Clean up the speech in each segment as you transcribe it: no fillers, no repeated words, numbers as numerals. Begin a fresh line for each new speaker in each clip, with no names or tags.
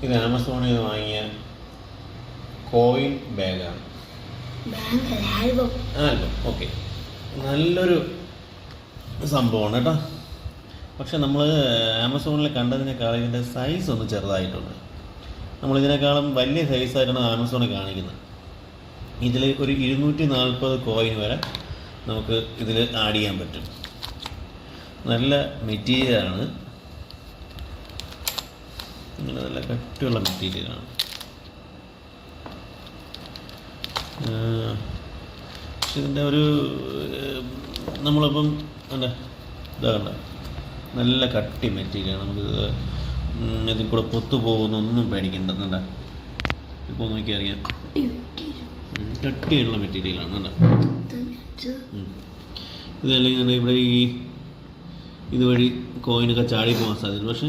ഇത് ആമസോണിൽ നിന്ന് വാങ്ങിയ കോയിൻ ബാഗാണ്. ആൽബം. ഓക്കെ, നല്ലൊരു സംഭവമാണ് കേട്ടോ. പക്ഷെ നമ്മൾ ആമസോണിൽ കണ്ടതിനേക്കാൾ ഇതിൻ്റെ സൈസ് ഒന്ന് ചെറുതായിട്ടുണ്ട്. നമ്മളിതിനേക്കാളും വലിയ സൈസായിട്ടാണ് ആമസോണിൽ കാണിക്കുന്നത്. ഇതിൽ ഒരു 240 കോയിൻ വരെ നമുക്ക് ഇതിൽ ആഡ് ചെയ്യാൻ പറ്റും. നല്ല മെറ്റീരിയലാണ്, ഇങ്ങനെ നല്ല കട്ടിയുള്ള മെറ്റീരിയലാണ്. പക്ഷെ ഇതിൻ്റെ ഒരു നമ്മളിപ്പം എന്താ ഇതാകണ്ട, നല്ല കട്ടി മെറ്റീരിയലാണ്. നമുക്കിത് ഇതിൽ കൂടെ പൊത്തു പോകുന്നൊന്നും പേടിക്കേണ്ടതുണ്ട. ഇപ്പോൾ നോക്കി അറിയാം, കട്ടിയുള്ള മെറ്റീരിയലാണ് കേട്ടോ. ഇതല്ലെങ്കിൽ ഇവിടെ ഈ ഇതുവഴി കോയിനൊക്കെ ചാടി പോകാൻ സാധ്യത. പക്ഷെ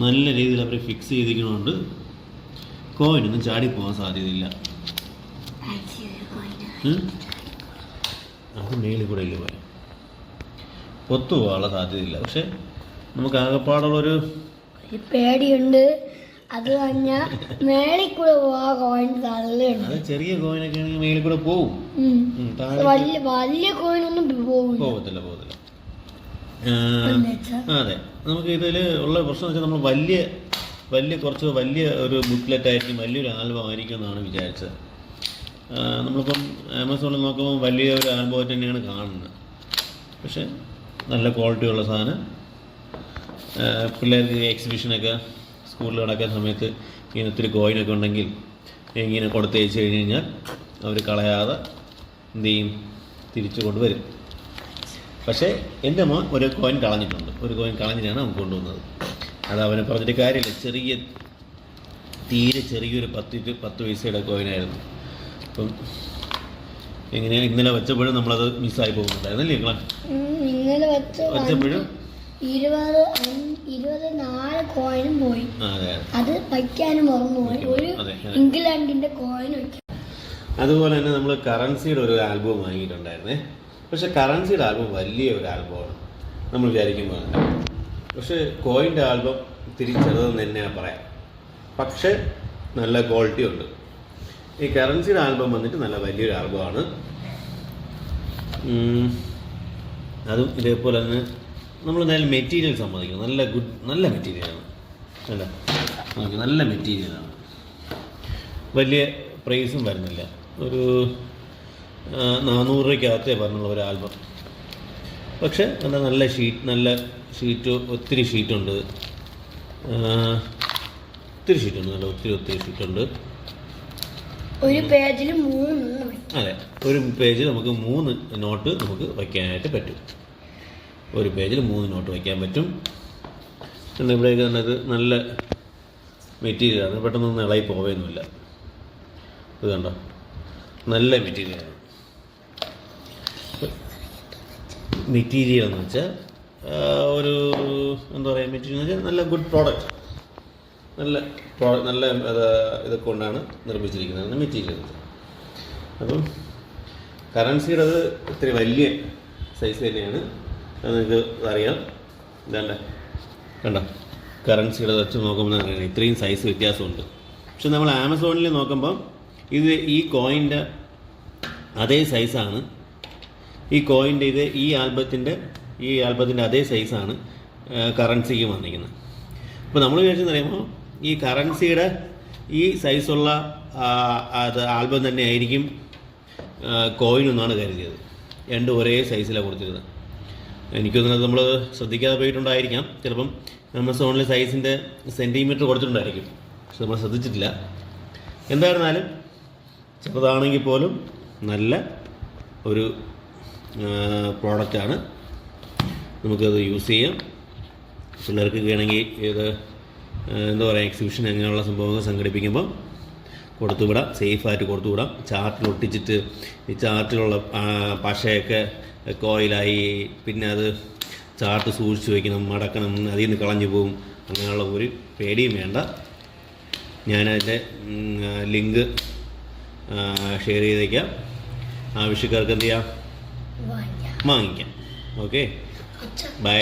നല്ല രീതിയിൽ അവർ ഫിക്സ് ചെയ്തിരിക്കുന്നതുകൊണ്ട് കോയിനൊന്നും ചാടി പോകാൻ സാധ്യതയില്ല. അത് മേളിൽ കൂടെ ഇല്ല പോയാൽ പൊത്തു പോകാനുള്ള സാധ്യതയില്ല. പക്ഷെ നമുക്ക് ആകെപ്പാടുള്ളൊരു
പേടിയുണ്ട്. അത് കഴിഞ്ഞാൽ മേളിൽ കൂടെ പോകാൻ കോയിൻ തള്ളുണ്ട്.
അത് ചെറിയ കോയിനൊക്കെ ആണെങ്കിൽ മേളിൽ കൂടെ പോകും.
വലിയ കോയിനൊന്നും
പോകത്തില്ല. അതെ, നമുക്ക് ഇതിൽ ഉള്ള പ്രശ്നം വെച്ചാൽ നമ്മൾ കുറച്ച് വലിയ ഒരു ബുക്ക്ലെറ്റ് ആയിരിക്കും, വലിയൊരു ആൽബം ആയിരിക്കും എന്നാണ് വിചാരിച്ചത്. നമ്മളിപ്പം ആമസോണിൽ നോക്കുമ്പോൾ വലിയ ഒരു ആൽബമായിട്ട് തന്നെയാണ് കാണുന്നത്. പക്ഷെ നല്ല ക്വാളിറ്റിയുള്ള സാധനം. പിള്ളേർക്ക് എക്സിബിഷനൊക്കെ സ്കൂളിൽ നടക്കുന്ന സമയത്ത് ഇങ്ങനെ ഒത്തിരി കോയിനൊക്കെ ഉണ്ടെങ്കിൽ ഇങ്ങനെ കൊടുത്തയച്ച് കഴിഞ്ഞ് കഴിഞ്ഞാൽ അവർ കളയാതെ എന്ത് ചെയ്യും, തിരിച്ചു കൊണ്ടുവരും. പക്ഷേ എൻ്റെ മോൻ ഒരു കോയിൻ കളഞ്ഞിട്ടുണ്ട്. ഒരു കോയിൻ കളഞ്ഞിട്ടാണ് നമുക്ക് കൊണ്ടുവന്നത്. അത് അവനെ പറഞ്ഞിട്ട് കാര്യമില്ല. തീരെ ചെറിയൊരു 10 പൈസയുടെ കോയിനായിരുന്നു. അപ്പം എങ്ങനെയാണ് ഇന്നലെ വെച്ചപ്പോഴും നമ്മളത് മിസ്സായി പോകുന്നുണ്ടായിരുന്നല്ലേ നിങ്ങളെ?
ഇന്നലെ
വെച്ചപ്പോഴും
24 കോയിനും പോയി. അത് വയ്ക്കാനും മറന്നുപോയി. ഒരു ഇംഗ്ലണ്ടിന്റെ കോയിൻ വയ്ക്കും.
അതുപോലെ തന്നെ നമ്മൾ കറൻസിയുടെ ഒരു ആൽബം വാങ്ങിയിട്ടുണ്ടായിരുന്നേ. പക്ഷെ കറൻസിയുടെ ആൽബം വലിയ ഒരു ആൽബമാണ് നമ്മൾ വിചാരിക്കുമ്പോൾ. പക്ഷെ കോയിൻ്റെ ആൽബം തിരിച്ചെറുതെന്ന് തന്നെയാണ് പറയാം. പക്ഷെ നല്ല ക്വാളിറ്റി ഉണ്ട്. ഈ കറൻസിയുടെ ആൽബം വന്നിട്ട് നല്ല വലിയൊരു ആൽബമാണ്. അതും ഇതേപോലെ തന്നെ നമ്മൾ നല്ല മെറ്റീരിയൽ സമ്മതിക്കണം. നല്ല മെറ്റീരിയലാണ്. നല്ല മെറ്റീരിയലാണ്. വലിയ പ്രൈസും വരുന്നില്ല. ഒരു 400 രൂപയ്ക്കകത്തേ പറഞ്ഞുള്ള ഒരു ആൽബം. പക്ഷെ നല്ല ഷീറ്റ് ഒത്തിരി ഷീറ്റുണ്ട്. ഒത്തിരി ഷീറ്റുണ്ട്.
ഒരു പേജിൽ 3.
അതെ, ഒരു പേജിൽ നമുക്ക് 3 നോട്ട് നമുക്ക് വയ്ക്കാനായിട്ട് പറ്റും. ഒരു പേജിൽ 3 നോട്ട് വയ്ക്കാൻ പറ്റും. എന്നാൽ ഇവിടെയൊക്കെ കണ്ടത് നല്ല മെറ്റീരിയലാണ്. പെട്ടെന്നൊന്നും ഇളകി പോവുകയൊന്നുമില്ല. ഇത് കണ്ടോ, നല്ല മെറ്റീരിയലാണ്. മെറ്റീരിയൽ എന്ന് വെച്ചാൽ ഒരു എന്താ പറയുക, മെറ്റീരിയൽ എന്ന് വെച്ചാൽ നല്ല ഗുഡ് പ്രോഡക്റ്റ്. നല്ല ഇതൊക്കെ കൊണ്ടാണ് നിർമ്മിച്ചിരിക്കുന്നത് മെറ്റീരിയൽ. അപ്പം കറൻസിയുടെ അത് ഇത്തിരി വലിയ സൈസ് തന്നെയാണ്. അത് നിങ്ങൾക്ക് അറിയാം. കണ്ടോ, കറൻസിയുടെ വെച്ച് നോക്കുമ്പോൾ ഇത്രയും സൈസ് വ്യത്യാസമുണ്ട്. പക്ഷെ നമ്മൾ ആമസോണിൽ നോക്കുമ്പം ഈ കോയിൻ്റെ അതേ സൈസാണ്. ഈ കോയിൻ്റെ ഈ ആൽബത്തിൻ്റെ അതേ സൈസാണ് കറൻസിക്ക് വന്നിരിക്കുന്നത്. അപ്പോൾ നമ്മൾ വിചാരിച്ചെന്ന് പറയുമ്പോൾ ഈ കറൻസിയുടെ ഈ സൈസുള്ള ആൽബം തന്നെ ആയിരിക്കും കോയിനൊന്നാണ് കരുതിയത്. രണ്ടും ഒരേ സൈസിലാണ് കൊടുത്തിരുന്നത്. എനിക്കൊന്നും നമ്മൾ ശ്രദ്ധിക്കാതെ പോയിട്ടുണ്ടായിരിക്കാം. ചിലപ്പം ആമസോണിലെ സൈസിൻ്റെ സെൻറ്റിമീറ്റർ കൊടുത്തിട്ടുണ്ടായിരിക്കും. പക്ഷെ നമ്മൾ ശ്രദ്ധിച്ചിട്ടില്ല. എന്തായിരുന്നാലും ചെറുതാണെങ്കിൽ പോലും നല്ല ഒരു പ്രോഡക്റ്റാണ്. നമുക്കത് യൂസ് ചെയ്യാം. പിള്ളേർക്ക് വേണമെങ്കിൽ ഇത് എന്താ പറയുക, എക്സിബിഷൻ അങ്ങനെയുള്ള സംഭവങ്ങൾ സംഘടിപ്പിക്കുമ്പോൾ കൊടുത്തുവിടാം. സേഫായിട്ട് കൊടുത്തുവിടാം. ചാർട്ടിൽ ഒട്ടിച്ചിട്ട് ഈ ചാർട്ടിലുള്ള പശയൊക്കെ കോയിലായി പിന്നെ അത് ചാർട്ട് സൂക്ഷിച്ച് വയ്ക്കണം, മടക്കണം, അതിൽ നിന്ന് കളഞ്ഞു പോകും. അങ്ങനെയുള്ള ഒരു പേടിയും വേണ്ട. ഞാനതിൻ്റെ ലിങ്ക് ഷെയർ ചെയ്തേക്കാം. ആവശ്യക്കാർക്ക് എന്ത് ചെയ്യാം, വാങ്ങിക്കാം. Okay, by.